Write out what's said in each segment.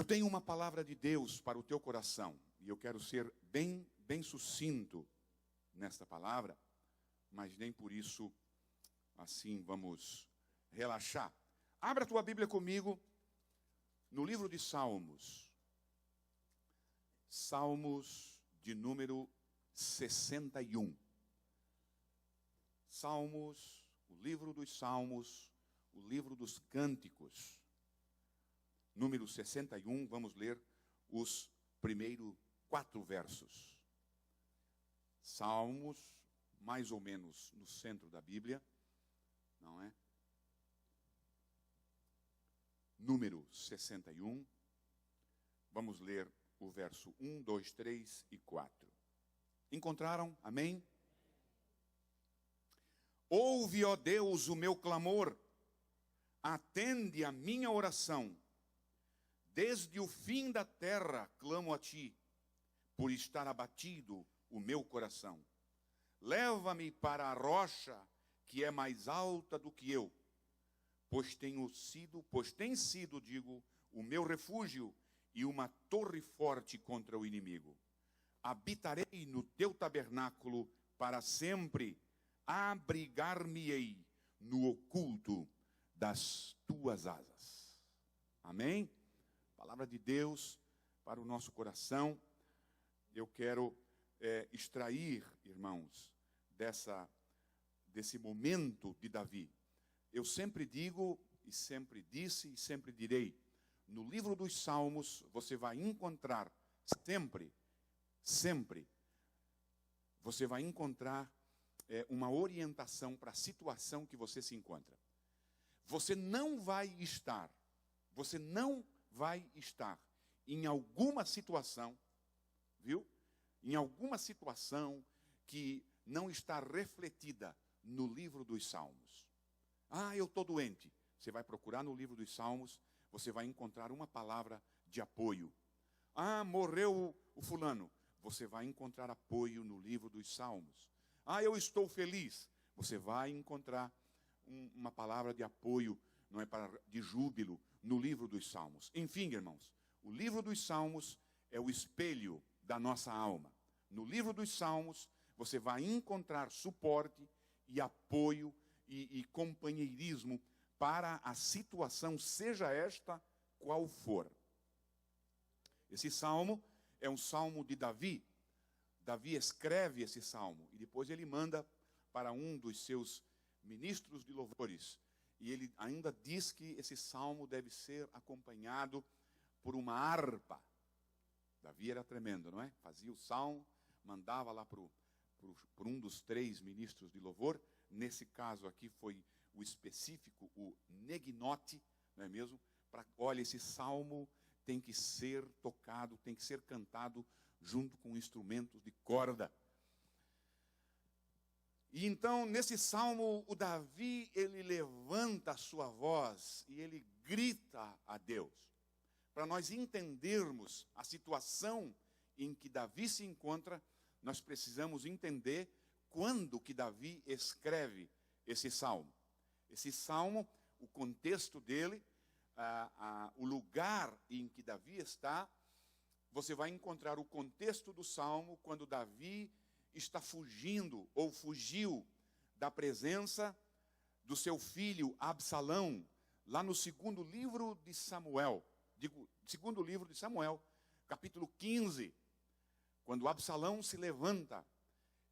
tenho uma palavra de Deus para o teu coração, e eu quero ser bem sucinto nesta palavra, mas nem por isso, assim, vamos relaxar. Abra a tua Bíblia comigo no livro de Salmos. Salmos de número 61. Salmos, o livro dos Salmos, o livro dos Cânticos. Número 61, vamos ler os primeiros 4 versos. Salmos, mais ou menos no centro da Bíblia, não é? Número 61, vamos ler o verso 1, 2, 3 e 4. Encontraram? Amém? Ouve, ó Deus, o meu clamor, atende a minha oração. Desde o fim da terra clamo a ti, por estar abatido o meu coração. Leva-me para a rocha que é mais alta do que eu, pois tem sido, digo, o meu refúgio e uma torre forte contra o inimigo. Habitarei no teu tabernáculo para sempre, abrigar-me-ei no oculto das tuas asas. Amém? Palavra de Deus para o nosso coração. Eu quero extrair, irmãos, desse momento de Davi. Eu sempre digo, e sempre disse, e sempre direi, no livro dos Salmos, você vai encontrar sempre, você vai encontrar uma orientação para a situação que você se encontra. Você não vai estar em alguma situação, viu? Em alguma situação que não está refletida no livro dos Salmos. Ah, eu estou doente. Você vai procurar no livro dos Salmos, você vai encontrar uma palavra de apoio. Ah, morreu o fulano. Você vai encontrar apoio no livro dos Salmos. Ah, eu estou feliz. Você vai encontrar uma palavra de apoio, não é, de júbilo, no livro dos Salmos. Enfim, irmãos, o livro dos Salmos é o espelho da nossa alma. No livro dos Salmos, você vai encontrar suporte e apoio e companheirismo para a situação, seja esta qual for. Esse salmo é um salmo de Davi. Davi escreve esse salmo e depois ele manda para um dos seus ministros de louvores. E ele ainda diz que esse salmo deve ser acompanhado por uma harpa. Davi era tremendo, não é? Fazia o salmo, mandava lá por um dos 3 ministros de louvor. Nesse caso aqui foi o específico, o neginote, não é mesmo? Olha, esse salmo tem que ser tocado, tem que ser cantado junto com instrumentos de corda. E então, nesse salmo, o Davi, ele levanta a sua voz e ele grita a Deus. Para nós entendermos a situação em que Davi se encontra, nós precisamos entender quando que Davi escreve esse salmo. Esse salmo, o contexto dele, o lugar em que Davi está, você vai encontrar o contexto do salmo quando Davi está fugindo ou fugiu da presença do seu filho Absalão, lá no segundo livro de Samuel, capítulo 15, quando Absalão se levanta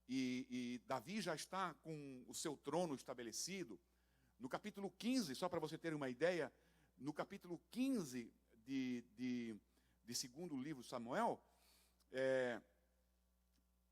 e Davi já está com o seu trono estabelecido. No capítulo 15, só para você ter uma ideia, no capítulo 15 de segundo livro de Samuel,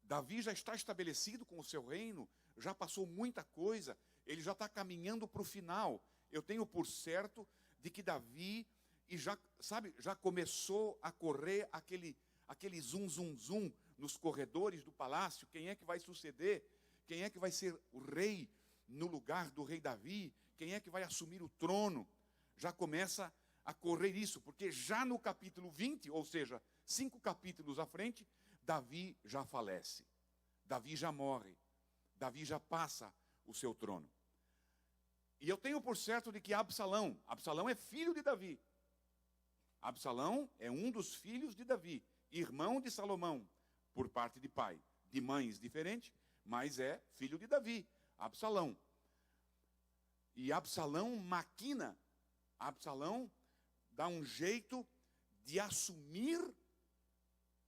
Davi já está estabelecido com o seu reino, já passou muita coisa, ele já está caminhando para o final. Eu tenho por certo de que Davi, já começou a correr aquele zum, zum, zum nos corredores do palácio. Quem é que vai suceder? Quem é que vai ser o rei no lugar do rei Davi? Quem é que vai assumir o trono? Já começa a correr isso, porque já no capítulo 20, ou seja, 5 capítulos à frente, Davi já falece, Davi já morre, Davi já passa o seu trono. E eu tenho por certo de que Absalão é filho de Davi. Absalão é um dos filhos de Davi, irmão de Salomão, por parte de pai, de mães diferentes, mas é filho de Davi, Absalão. E Absalão maquina, Absalão dá um jeito de assumir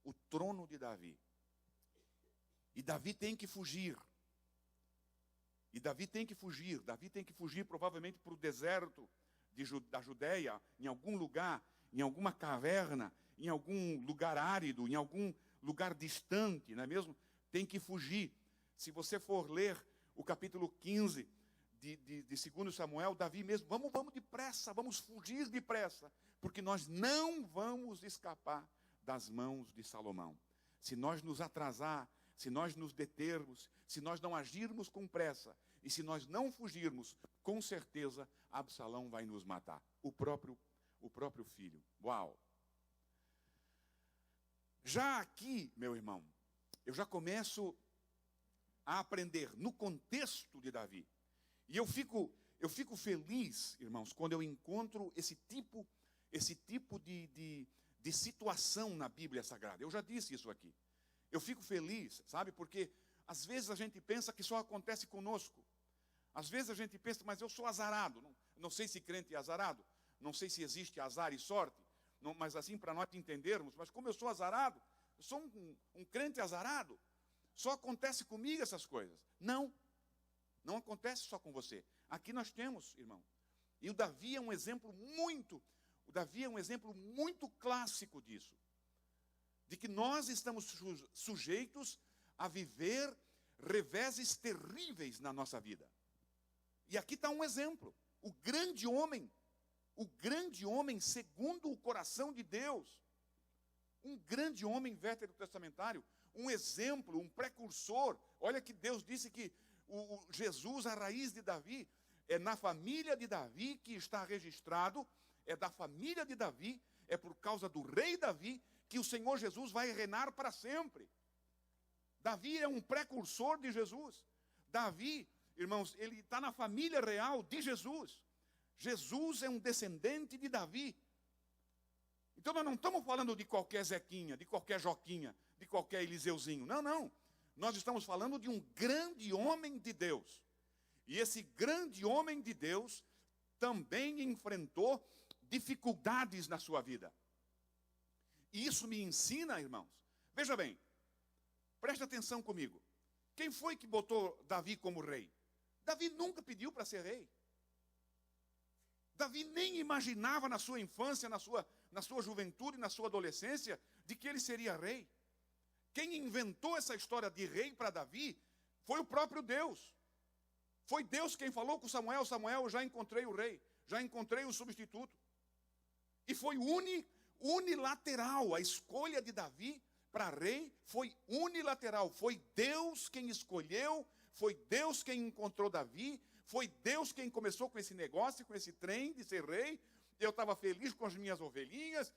o trono de Davi. E Davi tem que fugir. Davi tem que fugir provavelmente para o deserto da Judéia, em algum lugar, em alguma caverna, em algum lugar árido, em algum lugar distante, não é mesmo? Tem que fugir. Se você for ler o capítulo 15 de 2 Samuel, Davi mesmo, vamos depressa, vamos fugir depressa, porque nós não vamos escapar das mãos de Salomão. Se nós nos atrasar, se nós nos determos, se nós não agirmos com pressa, e se nós não fugirmos, com certeza Absalão vai nos matar. O próprio filho. Uau! Já aqui, meu irmão, eu já começo a aprender no contexto de Davi. E eu fico feliz, irmãos, quando eu encontro esse tipo de situação na Bíblia Sagrada. Eu já disse isso aqui. Eu fico feliz, sabe, porque às vezes a gente pensa que só acontece conosco. Às vezes a gente pensa, mas eu sou azarado. Não sei se crente é azarado, não sei se existe azar e sorte, mas assim para nós entendermos, mas como eu sou azarado, eu sou um crente azarado, só acontece comigo essas coisas. Não acontece só com você. Aqui nós temos, irmão, e o Davi é um exemplo muito clássico disso, de que nós estamos sujeitos a viver reveses terríveis na nossa vida. E aqui está um exemplo. O grande homem segundo o coração de Deus, um grande homem veterotestamentário, um exemplo, um precursor. Olha que Deus disse que o Jesus, a raiz de Davi, é na família de Davi que está registrado, é da família de Davi, é por causa do rei Davi que o Senhor Jesus vai reinar para sempre. Davi é um precursor de Jesus. Davi, irmãos, ele está na família real de Jesus. Jesus é um descendente de Davi. Então nós não estamos falando de qualquer Zequinha, de qualquer Joquinha, de qualquer Eliseuzinho. Não. Nós estamos falando de um grande homem de Deus. E esse grande homem de Deus também enfrentou dificuldades na sua vida. E isso me ensina, irmãos. Veja bem, preste atenção comigo. Quem foi que botou Davi como rei? Davi nunca pediu para ser rei. Davi nem imaginava na sua infância, na sua juventude, na sua adolescência, de que ele seria rei. Quem inventou essa história de rei para Davi foi o próprio Deus. Foi Deus quem falou com Samuel: Samuel, eu já encontrei o rei, já encontrei o substituto. E foi unilateral. A escolha de Davi para rei foi unilateral. Foi Deus quem escolheu, foi Deus quem encontrou Davi, foi Deus quem começou com esse negócio, com esse trem de ser rei. Eu estava feliz com as minhas ovelhinhas,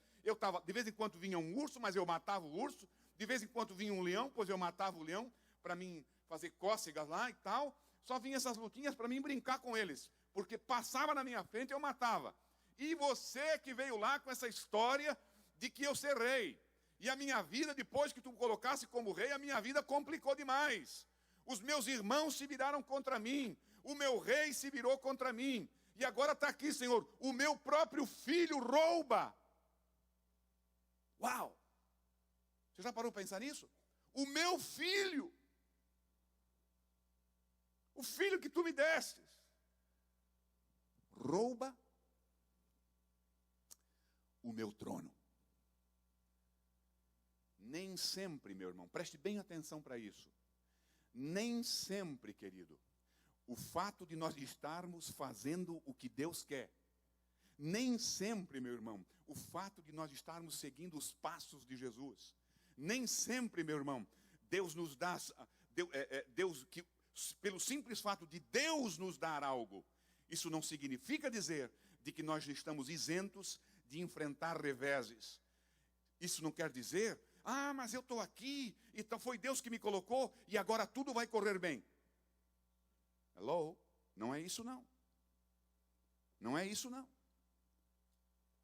de vez em quando vinha um urso, mas eu matava o urso. De vez em quando vinha um leão, pois eu matava o leão, para mim fazer cócegas lá e tal. Só vinha essas lutinhas para mim brincar com eles, porque passava na minha frente e eu matava. E você que veio lá com essa história de que eu ser rei. E a minha vida, depois que tu colocasse como rei, a minha vida complicou demais. Os meus irmãos se viraram contra mim. O meu rei se virou contra mim. E agora está aqui, Senhor, o meu próprio filho rouba. Uau! Você já parou para pensar nisso? O meu filho. O filho que tu me destes. Rouba o meu trono. Nem sempre, meu irmão, preste bem atenção para isso. Nem sempre, querido, o fato de nós estarmos fazendo o que Deus quer, nem sempre, meu irmão, o fato de nós estarmos seguindo os passos de Jesus, nem sempre, meu irmão, Deus nos dá, pelo simples fato de Deus nos dar algo, isso não significa dizer de que nós estamos isentos de enfrentar reveses. Isso não quer dizer, mas eu estou aqui, então foi Deus que me colocou e agora tudo vai correr bem. Hello? Não é isso não. Não é isso não.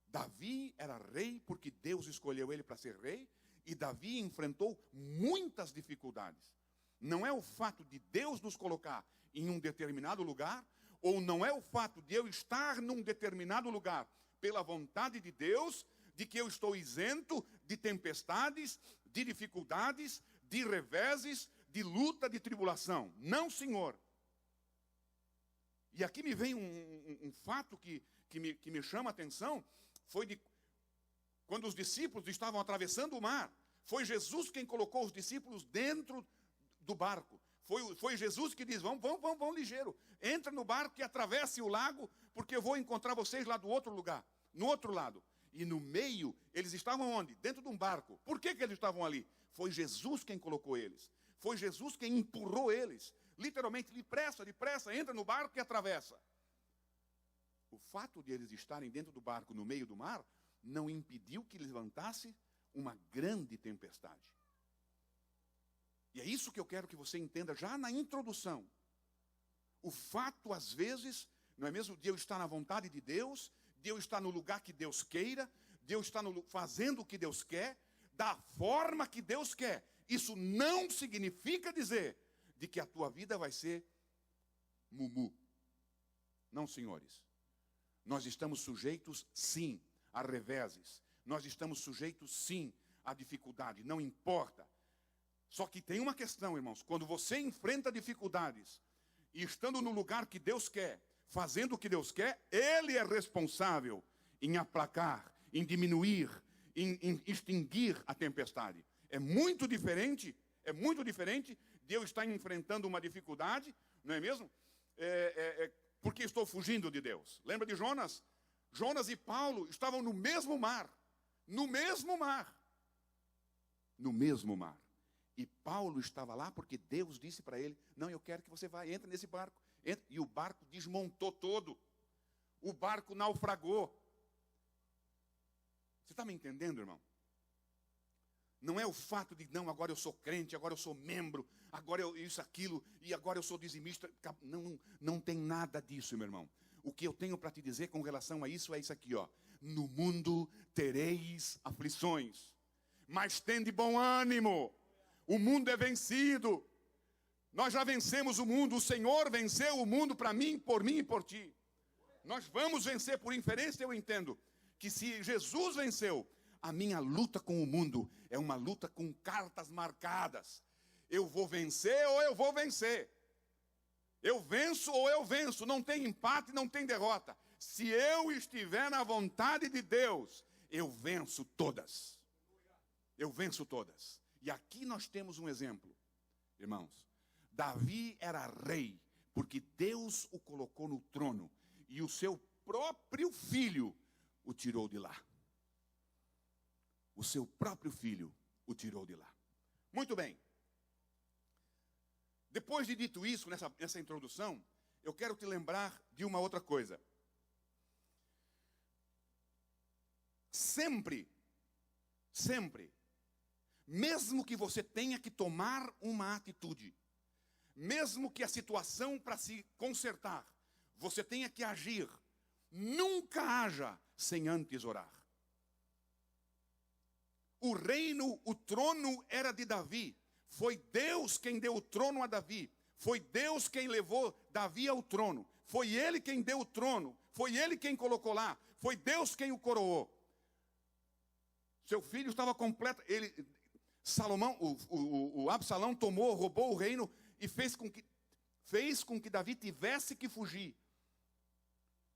Davi era rei porque Deus escolheu ele para ser rei, e Davi enfrentou muitas dificuldades. Não é o fato de Deus nos colocar em um determinado lugar, ou não é o fato de eu estar num determinado lugar pela vontade de Deus, de que eu estou isento de tempestades, de dificuldades, de reveses, de luta, de tribulação. Não, Senhor. E aqui me vem um fato que me chama a atenção, foi de quando os discípulos estavam atravessando o mar. Foi Jesus quem colocou os discípulos dentro do barco. Foi Jesus que diz, vão ligeiro. Entra no barco e atravesse o lago, porque eu vou encontrar vocês lá do outro lugar, no outro lado. E no meio, eles estavam onde? Dentro de um barco. Por que eles estavam ali? Foi Jesus quem colocou eles. Foi Jesus quem empurrou eles. Literalmente, depressa, entra no barco e atravessa. O fato de eles estarem dentro do barco, no meio do mar, não impediu que levantasse uma grande tempestade. E é isso que eu quero que você entenda já na introdução. O fato, às vezes, não é mesmo, de eu estar na vontade de Deus, de eu estar no lugar que Deus queira, de eu estar fazendo o que Deus quer, da forma que Deus quer. Isso não significa dizer de que a tua vida vai ser mumu. Não, senhores. Nós estamos sujeitos, sim, a reveses. Nós estamos sujeitos, sim, a dificuldade. Não importa. Só que tem uma questão, irmãos. Quando você enfrenta dificuldades, e estando no lugar que Deus quer, fazendo o que Deus quer, Ele é responsável em aplacar, em diminuir, em extinguir a tempestade. É muito diferente de eu estar enfrentando uma dificuldade, não é mesmo? Porque estou fugindo de Deus. Lembra de Jonas? Jonas e Paulo estavam no mesmo mar. No mesmo mar. No mesmo mar. E Paulo estava lá porque Deus disse para ele, não, eu quero que você vá, entra nesse barco. Entra. E o barco desmontou todo. O barco naufragou. Você está me entendendo, irmão? Não é o fato de, não, agora eu sou crente, agora eu sou membro, agora eu isso, aquilo, e agora eu sou dizimista. Não tem nada disso, meu irmão. O que eu tenho para te dizer com relação a isso é isso aqui, ó. No mundo tereis aflições, mas tende bom ânimo. O mundo é vencido. Nós já vencemos o mundo. O Senhor venceu o mundo para mim, por mim e por ti. Nós vamos vencer. Por inferência, eu entendo que se Jesus venceu, a minha luta com o mundo é uma luta com cartas marcadas. Eu vou vencer ou eu vou vencer. Eu venço ou eu venço. Não tem empate, não tem derrota. Se eu estiver na vontade de Deus, eu venço todas. Eu venço todas. E aqui nós temos um exemplo, irmãos. Davi era rei, porque Deus o colocou no trono, e o seu próprio filho o tirou de lá. O seu próprio filho o tirou de lá. Muito bem. Depois de dito isso, nessa introdução, eu quero te lembrar de uma outra coisa. Sempre, mesmo que você tenha que tomar uma atitude, mesmo que a situação para se consertar, você tenha que agir, nunca haja sem antes orar. O reino, o trono era de Davi. Foi Deus quem deu o trono a Davi. Foi Deus quem levou Davi ao trono. Foi Ele quem deu o trono. Foi Ele quem colocou lá. Foi Deus quem o coroou. Seu filho estava completo. O Absalão roubou o reino e fez com que Davi tivesse que fugir.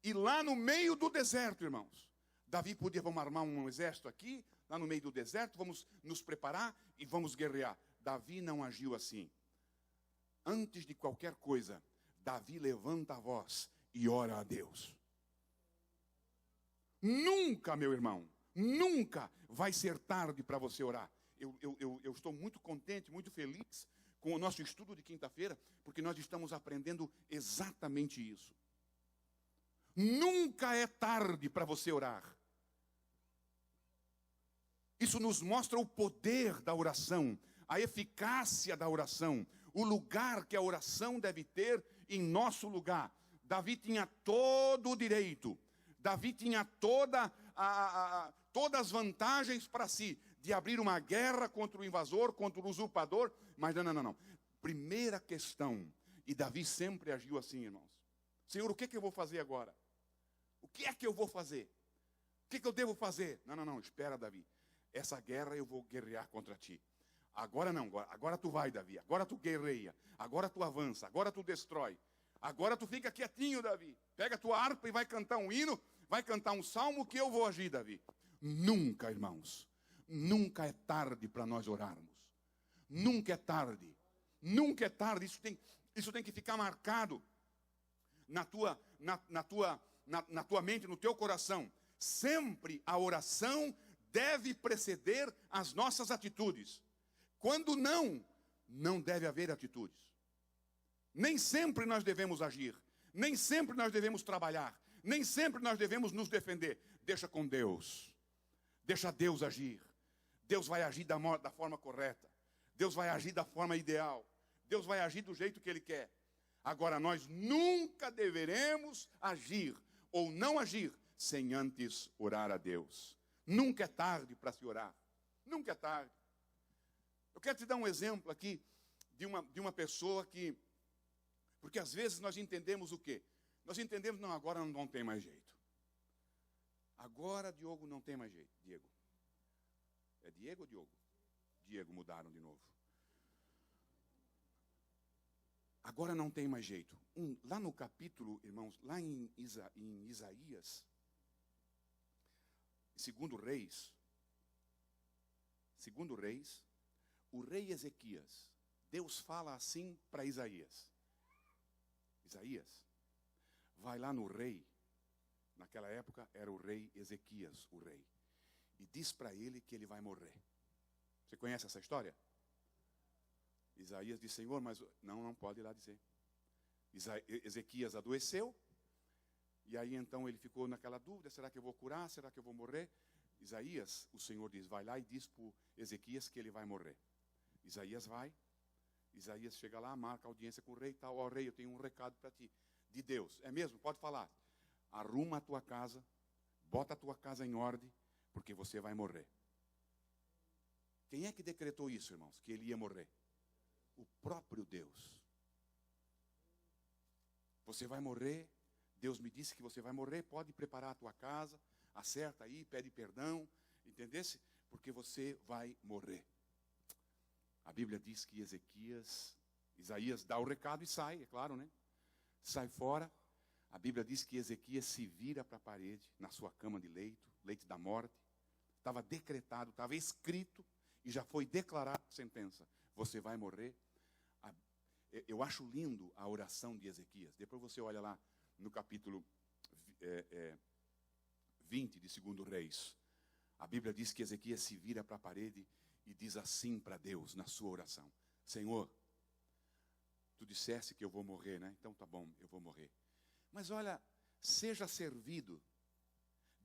E lá no meio do deserto, irmãos, Davi podia, vamos armar um exército aqui, lá no meio do deserto, vamos nos preparar e vamos guerrear. Davi não agiu assim. Antes de qualquer coisa, Davi levanta a voz e ora a Deus. Nunca, meu irmão, nunca vai ser tarde para você orar. Eu estou muito contente, muito feliz com o nosso estudo de quinta-feira, porque nós estamos aprendendo exatamente isso. Nunca é tarde para você orar. Isso nos mostra o poder da oração, a eficácia da oração, o lugar que a oração deve ter em nosso lugar. Davi tinha todo o direito, Davi tinha toda todas as vantagens para si, de abrir uma guerra contra o invasor, contra o usurpador. Mas não. Primeira questão, e Davi sempre agiu assim, irmãos. Senhor, o que eu vou fazer agora? O que é que eu vou fazer? O que eu devo fazer? Não, espera, Davi. Essa guerra eu vou guerrear contra ti. Agora não, agora tu vai, Davi. Agora tu guerreia. Agora tu avança. Agora tu destrói. Agora tu fica quietinho, Davi. Pega a tua harpa e vai cantar um hino, vai cantar um salmo que eu vou agir, Davi. Nunca, irmãos, nunca é tarde para nós orarmos. Nunca é tarde. Nunca é tarde. Isso tem que ficar marcado na tua mente, no teu coração. Sempre a oração deve preceder as nossas atitudes. Quando não deve haver atitudes. Nem sempre nós devemos agir. Nem sempre nós devemos trabalhar. Nem sempre nós devemos nos defender. Deixa com Deus. Deixa Deus agir. Deus vai agir da forma correta. Deus vai agir da forma ideal. Deus vai agir do jeito que Ele quer. Agora, nós nunca deveremos agir ou não agir sem antes orar a Deus. Nunca é tarde para se orar. Nunca é tarde. Eu quero te dar um exemplo aqui de uma pessoa que... Porque às vezes nós entendemos o quê? Nós entendemos, não, agora não tem mais jeito. Agora, Diogo, não tem mais jeito. Diego. É Diego ou Diogo? Diego, mudaram de novo. Agora não tem mais jeito. Lá no capítulo, irmãos, lá em Isaías, segundo Reis, o rei Ezequias, Deus fala assim para Isaías. Isaías, vai lá no rei, naquela época era o rei Ezequias, o rei, e diz para ele que ele vai morrer. Você conhece essa história? Isaías diz, Senhor, mas não pode ir lá dizer. Ezequias adoeceu, e aí então ele ficou naquela dúvida, será que eu vou curar, será que eu vou morrer? Isaías, o Senhor diz, vai lá e diz para Ezequias que ele vai morrer. Isaías vai, Isaías chega lá, marca audiência com o rei e tal. Ó rei, eu tenho um recado para ti, de Deus. É mesmo? Pode falar. Arruma a tua casa, bota a tua casa em ordem, porque você vai morrer. Quem é que decretou isso, irmãos? Que ele ia morrer? O próprio Deus. Você vai morrer, Deus me disse que você vai morrer, pode preparar a tua casa, acerta aí, pede perdão, entendesse? Porque você vai morrer. A Bíblia diz que Isaías dá o recado e sai, é claro, né? Sai fora. A Bíblia diz que Ezequias se vira para a parede, na sua cama de leito da morte. Estava decretado, estava escrito e já foi declarada a sentença. Você vai morrer. Eu acho lindo a oração de Ezequias. Depois você olha lá no capítulo 20 de 2 Reis. A Bíblia diz que Ezequias se vira para a parede e diz assim para Deus na sua oração: Senhor, tu disseste que eu vou morrer, né? Então tá bom, eu vou morrer. Mas olha, seja servido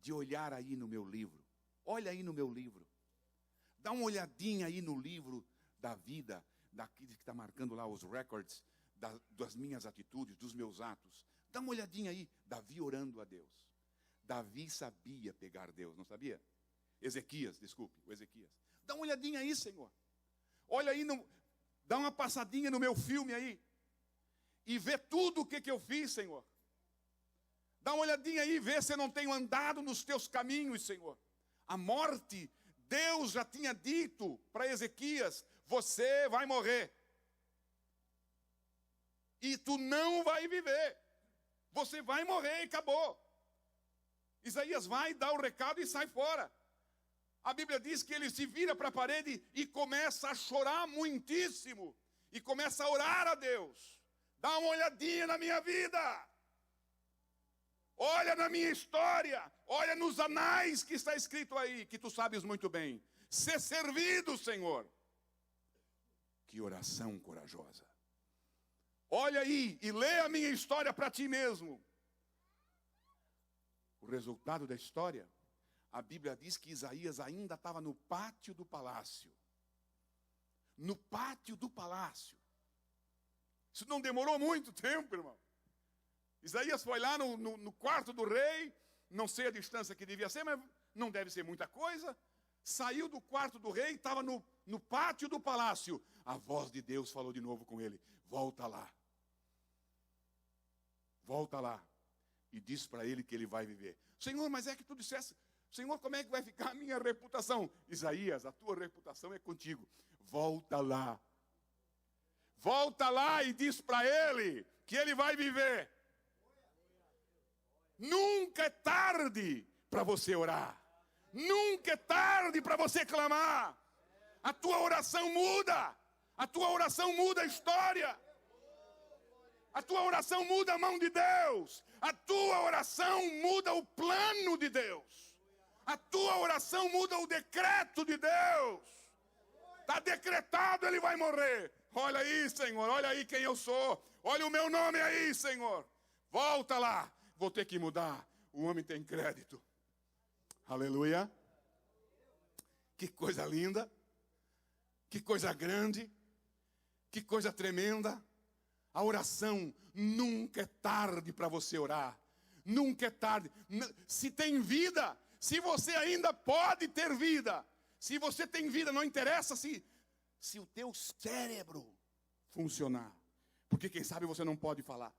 de olhar aí no meu livro. Olha aí no meu livro. Dá uma olhadinha aí no livro da vida, daquele que está marcando lá os records das minhas atitudes, dos meus atos. Dá uma olhadinha aí. Davi orando a Deus. Davi sabia pegar Deus, não sabia? Ezequias. Dá uma olhadinha aí, Senhor. Olha aí, dá uma passadinha no meu filme aí. E vê tudo o que eu fiz, Senhor. Dá uma olhadinha aí e vê se eu não tenho andado nos teus caminhos, Senhor. A morte, Deus já tinha dito para Ezequias: você vai morrer. E tu não vai viver. Você vai morrer e acabou. Isaías vai, dá o recado e sai fora. A Bíblia diz que ele se vira para a parede e começa a chorar muitíssimo. E começa a orar a Deus. Dá uma olhadinha na minha vida. Olha na minha história. Olha nos anais que está escrito aí, que tu sabes muito bem. Ser servido, Senhor. Que oração corajosa. Olha aí e lê a minha história para ti mesmo. O resultado da história, a Bíblia diz que Isaías ainda estava no pátio do palácio. No pátio do palácio. Isso não demorou muito tempo, irmão. Isaías foi lá no quarto do rei, não sei a distância que devia ser, mas não deve ser muita coisa. Saiu do quarto do rei, estava no pátio do palácio. A voz de Deus falou de novo com ele: volta lá. Volta lá. E diz para ele que ele vai viver. Senhor, mas é que tu disseste, Senhor, como é que vai ficar a minha reputação? Isaías, a tua reputação é contigo. Volta lá. Volta lá e diz para ele que ele vai viver. Nunca é tarde para você orar. Nunca é tarde para você clamar. A tua oração muda. A tua oração muda a história. A tua oração muda a mão de Deus. A tua oração muda o plano de Deus. A tua oração muda o decreto de Deus. Está decretado, ele vai morrer. Olha aí, Senhor, olha aí quem eu sou. Olha o meu nome aí, Senhor. Volta lá. Vou ter que mudar. O homem tem crédito. Aleluia. Que coisa linda. Que coisa grande. Que coisa tremenda. A oração nunca é tarde para você orar. Nunca é tarde. Se tem vida, se você ainda pode ter vida, se você tem vida, não interessa se o teu cérebro funcionar. Porque quem sabe você não pode falar.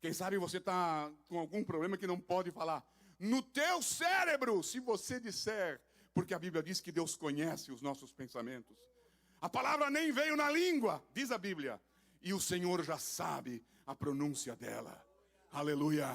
Quem sabe você está com algum problema que não pode falar. No teu cérebro, se você disser, porque a Bíblia diz que Deus conhece os nossos pensamentos. A palavra nem veio na língua, diz a Bíblia. E o Senhor já sabe a pronúncia dela. Aleluia.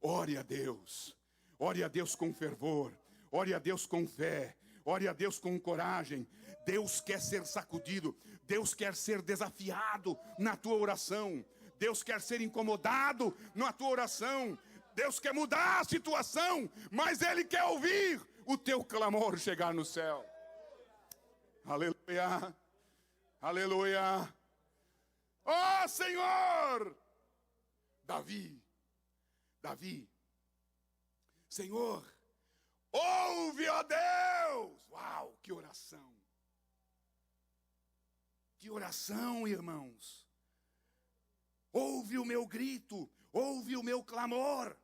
Ore a Deus. Ore a Deus com fervor. Ore a Deus com fé. Ore a Deus com coragem. Deus quer ser sacudido. Deus quer ser desafiado na tua oração. Deus quer ser incomodado na tua oração. Deus quer mudar a situação, mas Ele quer ouvir o teu clamor chegar no céu. Aleluia. Aleluia. Oh, Senhor! Davi, Senhor, ouve, ó Deus! Uau, que oração! Que oração, irmãos! Ouve o meu grito, ouve o meu clamor.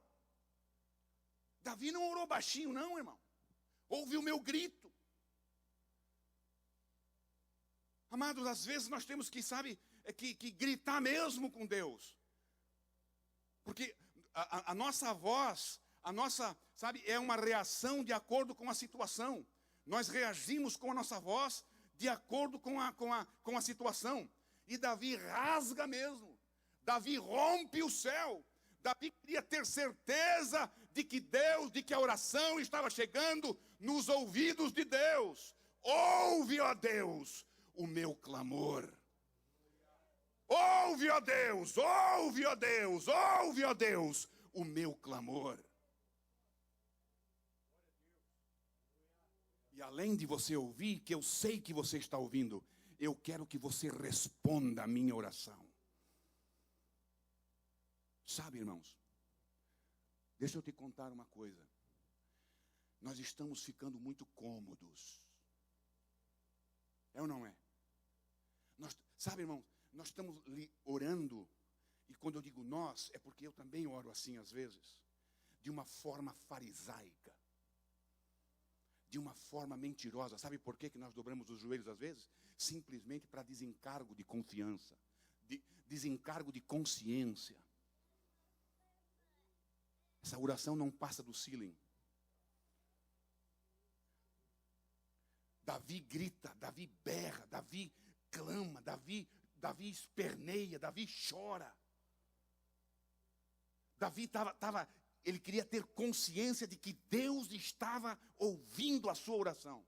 Davi não orou baixinho, não, irmão. Ouve o meu grito. Amados, às vezes nós temos que, que gritar mesmo com Deus. Porque a nossa voz, é uma reação de acordo com a situação. Nós reagimos com a nossa voz de acordo com a situação. E Davi rasga mesmo. Davi rompe o céu. Davi queria ter certeza de que a oração estava chegando nos ouvidos de Deus. Ouve, ó Deus, o meu clamor. Ouve, ó Deus, ouve, ó Deus, ouve, ó Deus, o meu clamor. E além de você ouvir, que eu sei que você está ouvindo, eu quero que você responda a minha oração. Sabe, irmãos, deixa eu te contar uma coisa. Nós estamos ficando muito cômodos. É ou não é? Sabe, irmãos, nós estamos orando, e quando eu digo nós, é porque eu também oro assim às vezes, de uma forma farisaica, de uma forma mentirosa. Sabe por que nós dobramos os joelhos às vezes? Simplesmente para desencargo de confiança, desencargo de consciência. Essa oração não passa do ceiling. Davi grita, Davi berra, Davi clama, Davi esperneia, Davi chora. Davi ele queria ter consciência de que Deus estava ouvindo a sua oração.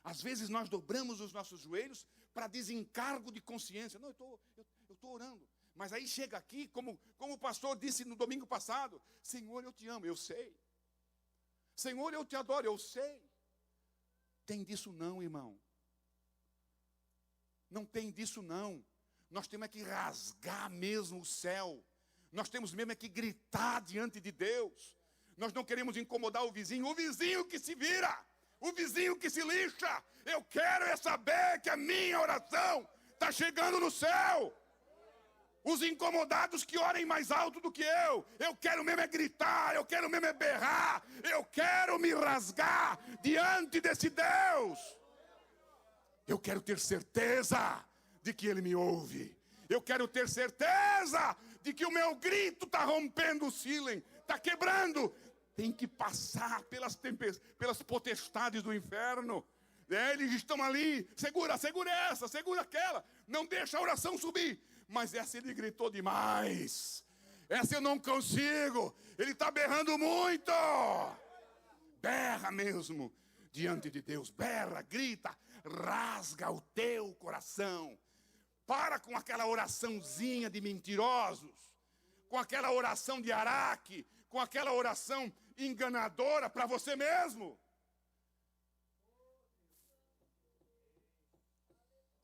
Às vezes nós dobramos os nossos joelhos para desencargo de consciência. Não, eu estou orando. Mas aí chega aqui, como o pastor disse no domingo passado: Senhor, eu te amo, eu sei. Senhor, eu te adoro, eu sei. Tem disso não, irmão. Não tem disso não. Nós temos que rasgar mesmo o céu. Nós temos mesmo que gritar diante de Deus. Nós não queremos incomodar o vizinho que se vira, o vizinho que se lixa. Eu quero saber que a minha oração está chegando no céu. Os incomodados que orem mais alto do que eu. Eu quero mesmo é gritar, eu quero mesmo é berrar, eu quero me rasgar diante desse Deus. Eu quero ter certeza de que Ele me ouve. Eu quero ter certeza de que o meu grito está rompendo o ceiling, está quebrando. Tem que passar pelas potestades do inferno. Eles estão ali, segura essa, segura aquela. Não deixa a oração subir. Mas essa ele gritou demais. Essa eu não consigo. Ele está berrando muito. Berra mesmo diante de Deus. Berra, grita, rasga o teu coração. Para com aquela oraçãozinha de mentirosos. Com aquela oração de araque. Com aquela oração enganadora para você mesmo.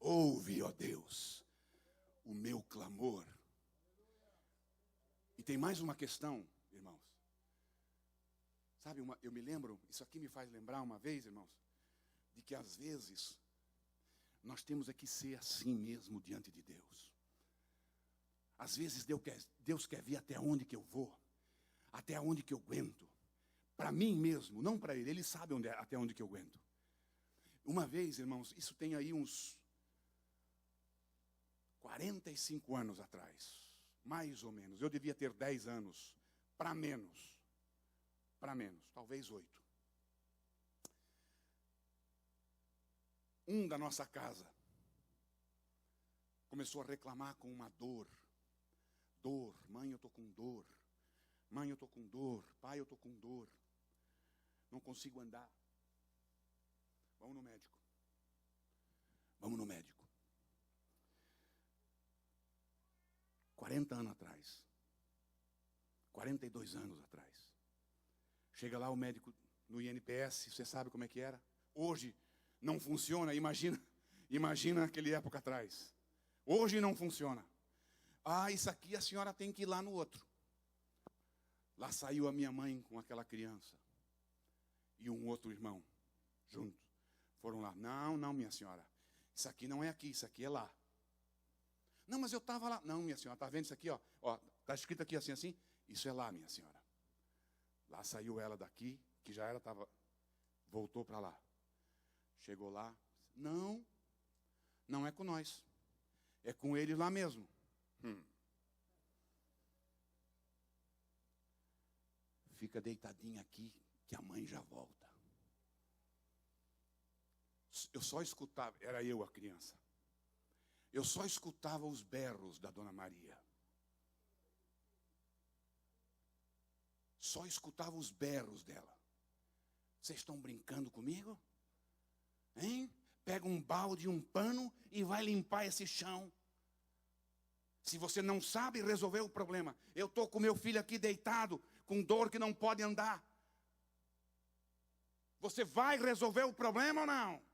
Ouve, ó Deus, o meu clamor. E tem mais uma questão, irmãos. Sabe, eu me lembro, isso aqui me faz lembrar uma vez, irmãos, de que às vezes nós temos é que ser assim mesmo diante de Deus. Às vezes Deus quer ver até onde que eu vou, até onde que eu aguento. Para mim mesmo, não para Ele sabe até onde que eu aguento. Uma vez, irmãos, isso tem aí uns 45 anos atrás, mais ou menos. Eu devia ter 10 anos, para menos, talvez 8. Da nossa casa começou a reclamar com uma dor. Mãe, eu estou com dor. Mãe, eu estou com dor. Pai, eu estou com dor. Não consigo andar. Vamos no médico. 40 anos atrás, 42 anos atrás, chega lá o médico no INPS, você sabe como é que era? Hoje não funciona, imagina aquela época atrás. Hoje não funciona. Isso aqui a senhora tem que ir lá no outro. Lá saiu a minha mãe com aquela criança e um outro irmão junto. Foram lá. Não, minha senhora, isso aqui não é aqui, isso aqui é lá. Não, mas eu estava lá. Não, minha senhora, está vendo isso aqui? Está escrito aqui assim. Isso é lá, minha senhora. Lá saiu ela daqui, que já era, voltou para lá. Chegou lá. Não é com nós. É com eles lá mesmo. Fica deitadinha aqui, que a mãe já volta. Eu só escutava, era eu a criança. Eu só escutava os berros da Dona Maria. Só escutava os berros dela. Vocês estão brincando comigo? Hein? Pega um balde e um pano e vai limpar esse chão. Se você não sabe resolver o problema. Eu estou com meu filho aqui deitado, com dor que não pode andar. Você vai resolver o problema ou não?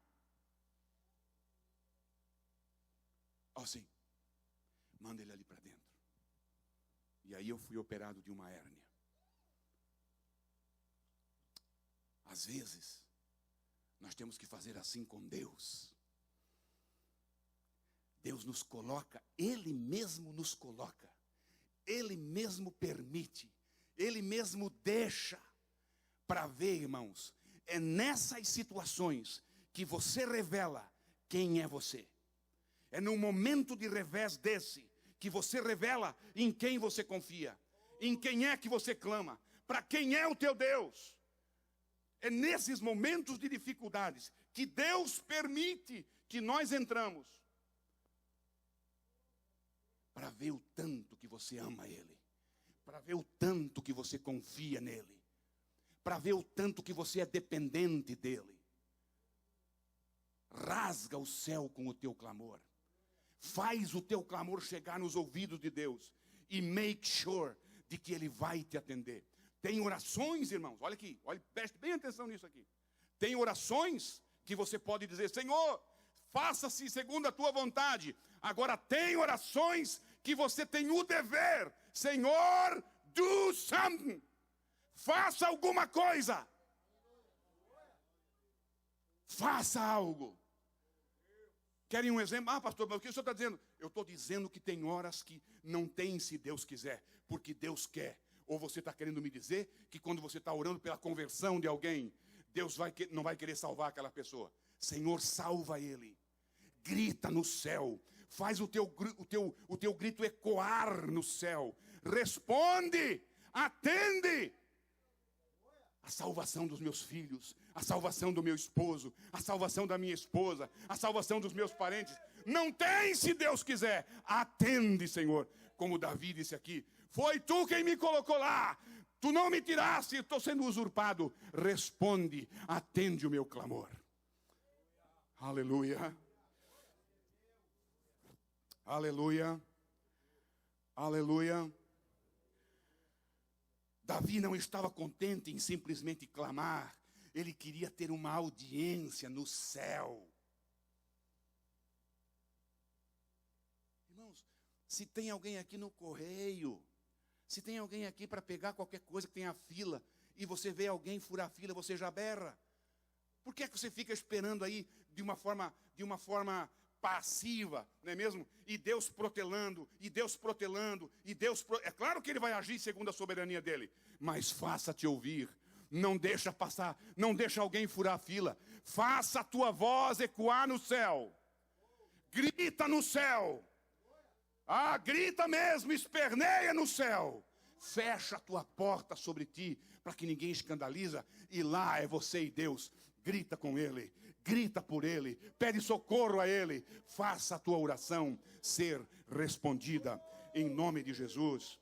Sim, manda ele ali para dentro. E aí eu fui operado de uma hérnia. Às vezes, nós temos que fazer assim com Deus. Deus nos coloca, Ele mesmo nos coloca. Ele mesmo permite. Ele mesmo deixa. Para ver, irmãos, é nessas situações que você revela quem é você. É num momento de revés desse que você revela em quem você confia. Em quem é que você clama. Para quem é o teu Deus. É nesses momentos de dificuldades que Deus permite que nós entramos. Para ver o tanto que você ama Ele. Para ver o tanto que você confia nele. Para ver o tanto que você é dependente dele. Rasga o céu com o teu clamor. Faz o teu clamor chegar nos ouvidos de Deus. E make sure de que Ele vai te atender. Tem orações, irmãos, olha aqui, preste bem atenção nisso aqui. Tem orações que você pode dizer: Senhor, faça-se segundo a tua vontade. Agora tem orações que você tem o dever. Senhor, do something. Faça alguma coisa. Faça algo. Querem um exemplo? Pastor, mas o que o senhor está dizendo? Eu estou dizendo que tem horas que não tem se Deus quiser, porque Deus quer. Ou você está querendo me dizer que quando você está orando pela conversão de alguém, Deus não vai querer salvar aquela pessoa? Senhor, salva ele. Grita no céu. Faz o teu grito ecoar no céu. Responde. Atende. A salvação dos meus filhos, a salvação do meu esposo, a salvação da minha esposa, a salvação dos meus parentes. Não tem se Deus quiser. Atende, Senhor. Como Davi disse aqui. Foi tu quem me colocou lá. Tu não me tiraste, estou sendo usurpado. Responde, atende o meu clamor. Aleluia. Aleluia. Aleluia. Davi não estava contente em simplesmente clamar. Ele queria ter uma audiência no céu. Irmãos, se tem alguém aqui no correio, se tem alguém aqui para pegar qualquer coisa que tenha fila, e você vê alguém furar a fila, você já berra. Por que é que você fica esperando aí de uma forma passiva, não é mesmo? E Deus protelando, é claro que Ele vai agir segundo a soberania dEle, mas faça-te ouvir, não deixa passar, não deixa alguém furar a fila, faça a tua voz ecoar no céu, grita no céu, grita mesmo, esperneia no céu, fecha a tua porta sobre ti, para que ninguém escandaliza, e lá é você e Deus. Grita com Ele, grita por Ele, pede socorro a Ele. Faça a tua oração ser respondida em nome de Jesus.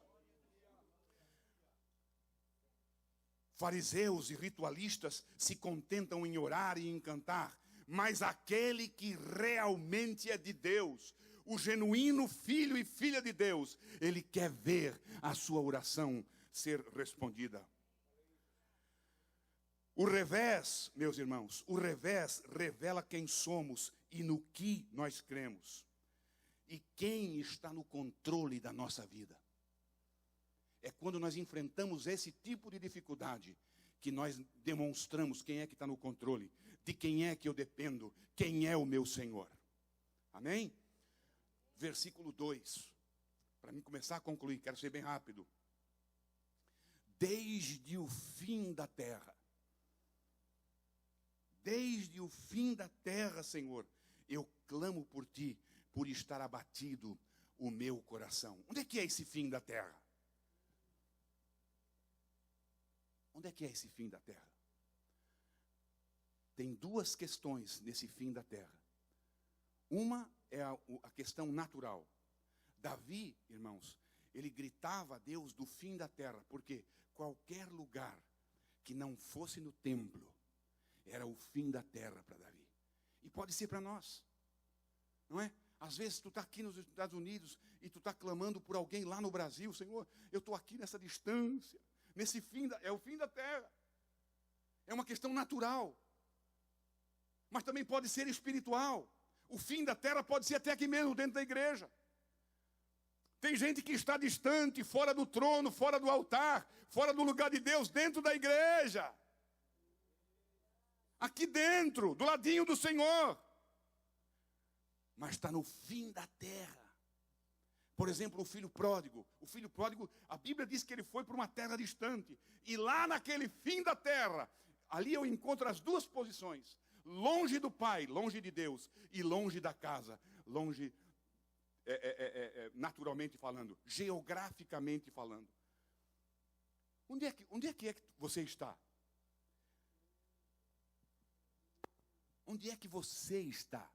Fariseus e ritualistas se contentam em orar e em cantar, mas aquele que realmente é de Deus, o genuíno filho e filha de Deus, ele quer ver a sua oração ser respondida. O revés, meus irmãos, o revés revela quem somos e no que nós cremos. E quem está no controle da nossa vida. É quando nós enfrentamos esse tipo de dificuldade que nós demonstramos quem é que está no controle, de quem é que eu dependo, quem é o meu Senhor. Amém? Versículo 2. Para mim começar a concluir, quero ser bem rápido. Desde o fim da terra. Desde o fim da terra, Senhor, eu clamo por Ti, por estar abatido o meu coração. Onde é que é esse fim da terra? Onde é que é esse fim da terra? Tem duas questões nesse fim da terra. Uma é a questão natural. Davi, irmãos, ele gritava a Deus do fim da terra, porque qualquer lugar que não fosse no templo, era o fim da terra para Davi. E pode ser para nós. Não é? Às vezes tu está aqui nos Estados Unidos e tu está clamando por alguém lá no Brasil. Senhor, eu estou aqui nessa distância. Nesse é o fim da terra. É uma questão natural. Mas também pode ser espiritual. O fim da terra pode ser até aqui mesmo, dentro da igreja. Tem gente que está distante, fora do trono, fora do altar, fora do lugar de Deus, dentro da igreja. Aqui dentro, do ladinho do Senhor. Mas está no fim da terra. Por exemplo, o filho pródigo. O filho pródigo, a Bíblia diz que ele foi para uma terra distante. E lá naquele fim da terra, ali eu encontro as duas posições. Longe do Pai, longe de Deus. E longe da casa, longe, naturalmente falando, geograficamente falando. Onde é que você está? Onde é que você está?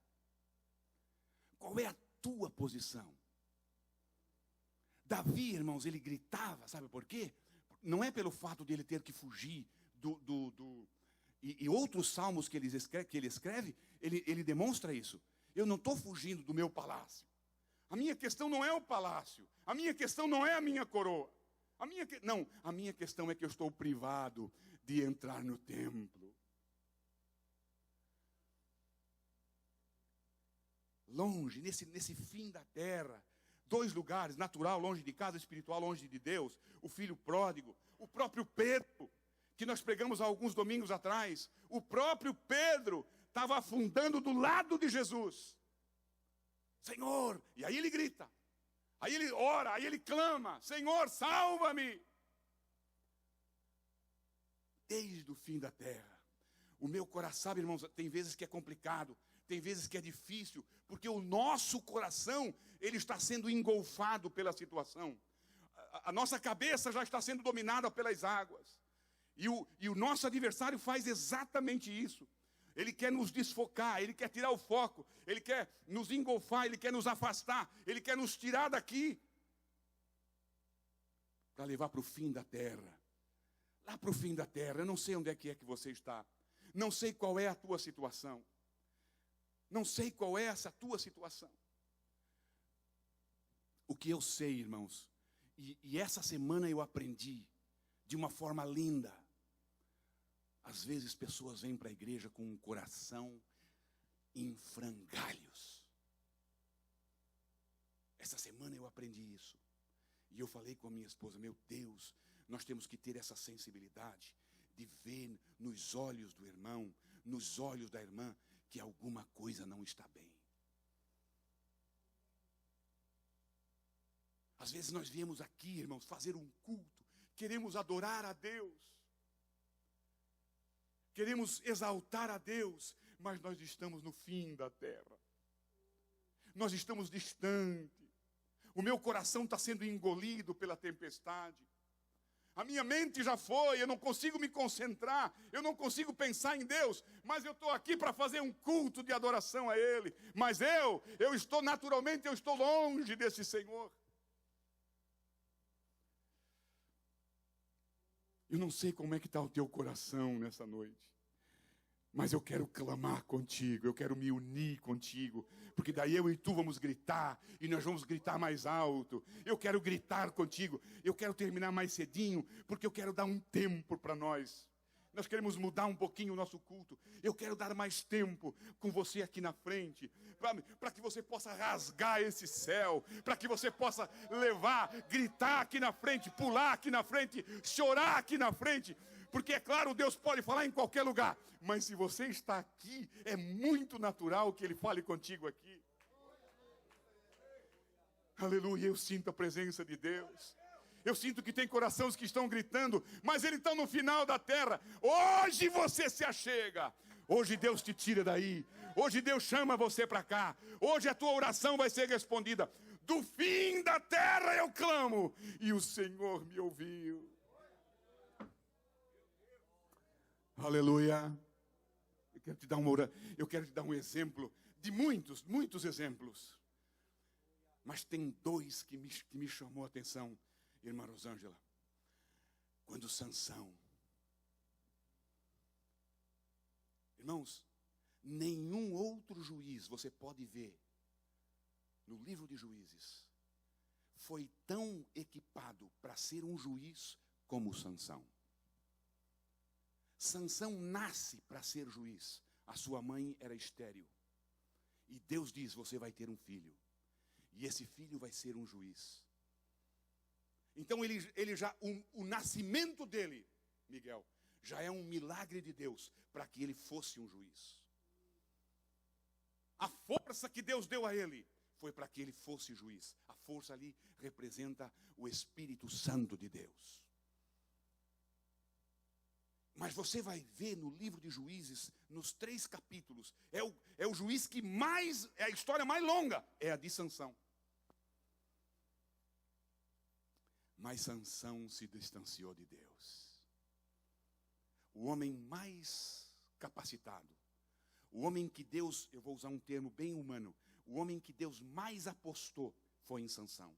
Qual é a tua posição? Davi, irmãos, ele gritava, sabe por quê? Não é pelo fato de ele ter que fugir e outros salmos que ele escreve, ele demonstra isso. Eu não estou fugindo do meu palácio. A minha questão não é o palácio. A minha questão não é a minha coroa. A minha questão é que eu estou privado de entrar no templo. Longe, nesse fim da terra, dois lugares, natural, longe de casa, espiritual, longe de Deus, o filho pródigo, o próprio Pedro, que nós pregamos há alguns domingos atrás, o próprio Pedro estava afundando do lado de Jesus. Senhor, e aí ele grita, aí ele ora, aí ele clama, Senhor, salva-me. Desde o fim da terra, o meu coração, sabe, irmãos, tem vezes que é complicado, tem vezes que é difícil, porque o nosso coração, ele está sendo engolfado pela situação. A nossa cabeça já está sendo dominada pelas águas. E o nosso adversário faz exatamente isso. Ele quer nos desfocar, ele quer tirar o foco, ele quer nos engolfar, ele quer nos afastar, ele quer nos tirar daqui, para levar para o fim da terra. Lá para o fim da terra, eu não sei onde é que você está, não sei qual é a tua situação, não sei qual é essa tua situação. O que eu sei, irmãos, e essa semana eu aprendi de uma forma linda. Às vezes pessoas vêm para a igreja com um coração em frangalhos. Essa semana eu aprendi isso. E eu falei com a minha esposa, meu Deus, nós temos que ter essa sensibilidade de ver nos olhos do irmão, nos olhos da irmã, que alguma coisa não está bem. Às vezes nós viemos aqui, irmãos, fazer um culto, queremos adorar a Deus, queremos exaltar a Deus, mas nós estamos no fim da terra. Nós estamos distantes. O meu coração está sendo engolido pela tempestade. A minha mente já foi, eu não consigo me concentrar, eu não consigo pensar em Deus, mas eu estou aqui para fazer um culto de adoração a Ele. Mas eu estou naturalmente, eu estou longe desse Senhor. Eu não sei como é que está o teu coração nessa noite. Mas eu quero clamar contigo, eu quero me unir contigo, porque daí eu e tu vamos gritar, e nós vamos gritar mais alto. Eu quero gritar contigo, eu quero terminar mais cedinho, porque eu quero dar um tempo para nós. Nós queremos mudar um pouquinho o nosso culto. Eu quero dar mais tempo com você aqui na frente, para que você possa rasgar esse céu, para que você possa levar, gritar aqui na frente, pular aqui na frente, chorar aqui na frente. Porque, é claro, Deus pode falar em qualquer lugar, mas se você está aqui, é muito natural que Ele fale contigo aqui. Aleluia, eu sinto a presença de Deus. Eu sinto que tem corações que estão gritando, mas eles estão no final da terra. Hoje você se achega. Hoje Deus te tira daí. Hoje Deus chama você para cá. Hoje a tua oração vai ser respondida. Do fim da terra eu clamo, e o Senhor me ouviu. Aleluia. Eu quero te dar um exemplo de muitos exemplos. Mas tem dois que me chamou a atenção, irmã Rosângela. Quando Sansão, irmãos, nenhum outro juiz você pode ver no livro de Juízes foi tão equipado para ser um juiz como Sansão. Sansão nasce para ser juiz. A sua mãe era estéril. E Deus diz, você vai ter um filho. E esse filho vai ser um juiz. Então o nascimento dele, Miguel, já é um milagre de Deus para que ele fosse um juiz. A força que Deus deu a ele foi para que ele fosse juiz. A força ali representa o Espírito Santo de Deus. Mas você vai ver no livro de Juízes, nos 3 capítulos, é o juiz que mais, é a história mais longa, é a de Sansão. Mas Sansão se distanciou de Deus. O homem mais capacitado, o homem que Deus, eu vou usar um termo bem humano, o homem que Deus mais apostou foi em Sansão.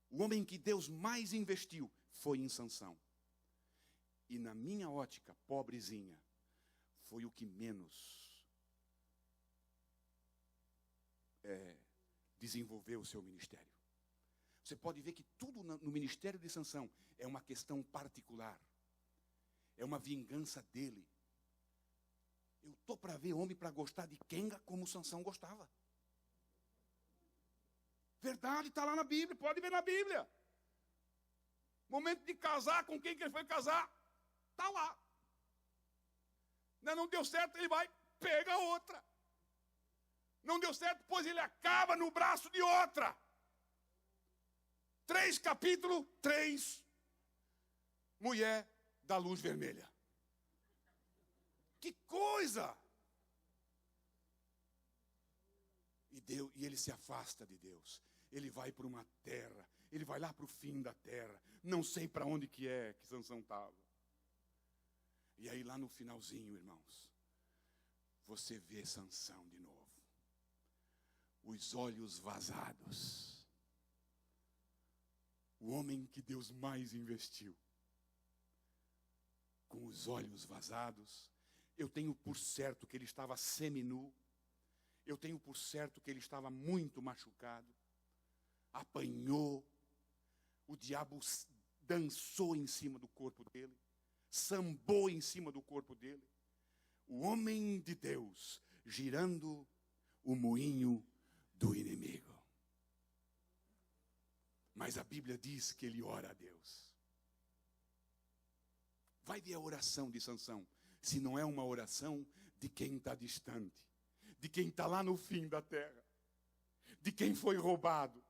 O homem que Deus mais investiu foi em Sansão. E na minha ótica, pobrezinha, foi o que menos desenvolveu o seu ministério. Você pode ver que tudo no ministério de Sansão é uma questão particular. É uma vingança dele. Eu estou para ver homem para gostar de quenga como Sansão gostava. Verdade, está lá na Bíblia, pode ver na Bíblia. Momento de casar, com quem que ele foi casar? Está lá. Não deu certo, ele vai, pega outra. Não deu certo, pois ele acaba no braço de outra. 3 capítulos, 3. Mulher da luz vermelha. Que coisa! E ele se afasta de Deus. Ele vai para uma terra. Ele vai lá para o fim da terra. Não sei para onde que Sansão estava. E aí lá no finalzinho, irmãos, você vê Sansão de novo. Os olhos vazados. O homem que Deus mais investiu. Com os olhos vazados. Eu tenho por certo que ele estava seminu. Eu tenho por certo que ele estava muito machucado. Apanhou. O diabo dançou em cima do corpo dele. Sambou em cima do corpo dele. O homem de Deus girando o moinho do inimigo. Mas a Bíblia diz que ele ora a Deus. Vai ver a oração de Sansão. Se não é uma oração de quem está distante. De quem está lá no fim da terra. De quem foi roubado.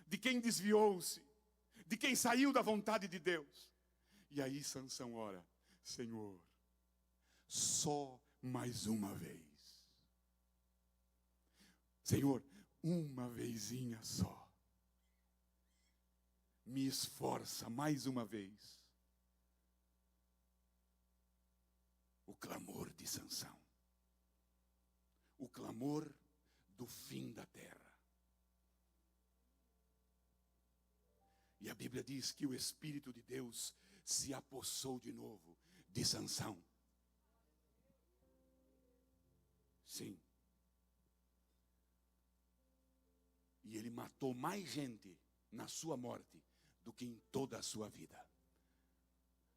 De quem desviou-se. De quem saiu da vontade de Deus. E aí Sansão ora. Senhor, só mais uma vez. Senhor, uma vezinha só. Me esforça mais uma vez. O clamor de Sansão. O clamor do fim da terra. E a Bíblia diz que o Espírito de Deus se apossou de novo de Sansão. Sim. E ele matou mais gente na sua morte do que em toda a sua vida.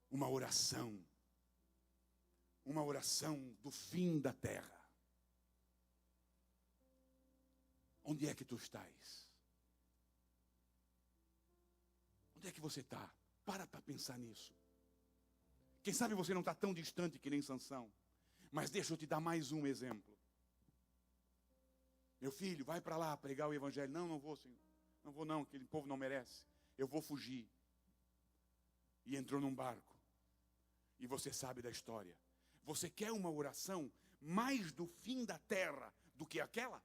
Uma oração do fim da terra. Onde é que tu estás? Onde é que você está? Para pensar nisso. Quem sabe você não está tão distante que nem Sansão. Mas deixa eu te dar mais um exemplo. Meu filho, vai para lá pregar o evangelho. Não vou, Senhor. Não vou não, aquele povo não merece. Eu vou fugir. E entrou num barco. E você sabe da história. Você quer uma oração mais do fim da terra do que aquela?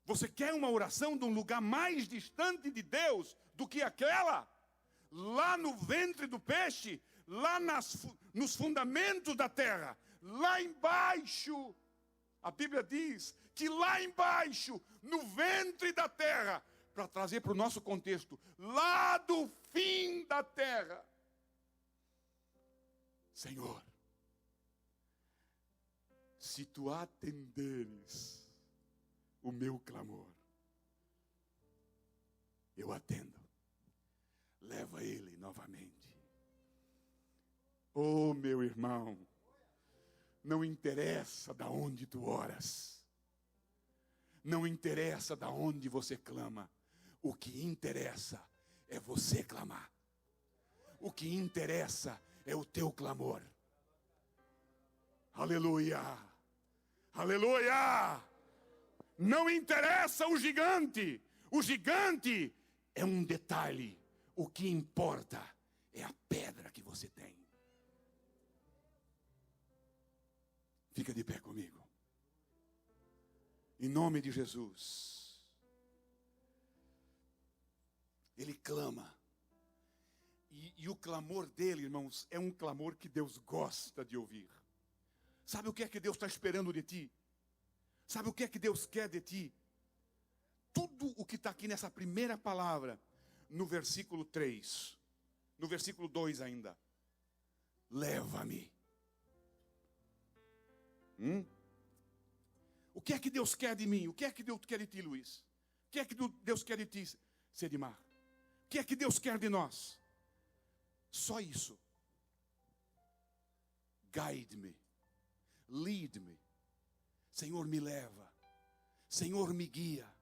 Você quer uma oração de um lugar mais distante de Deus do que aquela? Lá no ventre do peixe, lá nos fundamentos da terra, lá embaixo. A Bíblia diz que lá embaixo, no ventre da terra, para trazer para o nosso contexto, lá do fim da terra. Senhor, se tu atenderes o meu clamor, eu atendo. Leva ele novamente. Oh, meu irmão, não interessa da onde tu oras. Não interessa da onde você clama. O que interessa é você clamar. O que interessa é o teu clamor. Aleluia! Aleluia! Não interessa o gigante. O gigante é um detalhe. O que importa é a pedra que você tem. Fica de pé comigo. Em nome de Jesus. Ele clama. E o clamor dele, irmãos, é um clamor que Deus gosta de ouvir. Sabe o que é que Deus está esperando de ti? Sabe o que é que Deus quer de ti? Tudo o que está aqui nessa primeira palavra, no versículo 3, no versículo 2 ainda. Leva-me. O que é que Deus quer de mim? O que é que Deus quer de ti, Luiz? O que é que Deus quer de ti, Sedimar? O que é que Deus quer de nós? Só isso. Guide-me. Lead-me. Senhor, me leva. Senhor, me guia.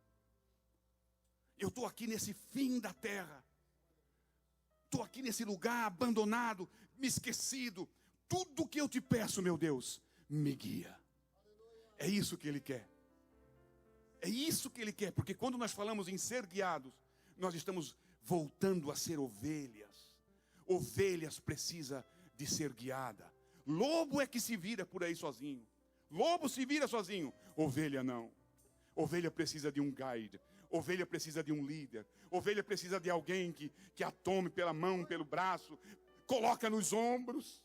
Eu estou aqui nesse fim da terra. Estou aqui nesse lugar abandonado, me esquecido. Tudo que eu te peço, meu Deus, me guia. É isso que Ele quer. É isso que Ele quer, porque quando nós falamos em ser guiados, nós estamos voltando a ser ovelhas. Ovelhas precisa de ser guiada. Lobo é que se vira por aí sozinho. Lobo se vira sozinho. Ovelha não. Ovelha precisa de um guide. Ovelha precisa de um líder. Ovelha precisa de alguém que a tome pela mão, pelo braço, coloca nos ombros.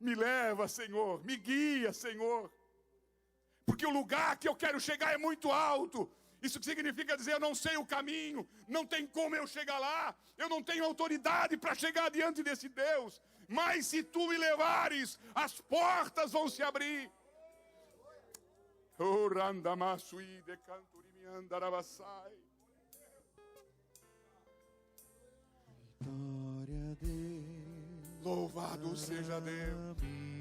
Me leva, Senhor, me guia, Senhor. Porque o lugar que eu quero chegar é muito alto. Isso significa dizer, eu não sei o caminho, não tem como eu chegar lá, eu não tenho autoridade para chegar diante desse Deus. Mas se tu me levares, as portas vão se abrir. Louvado seja Deus.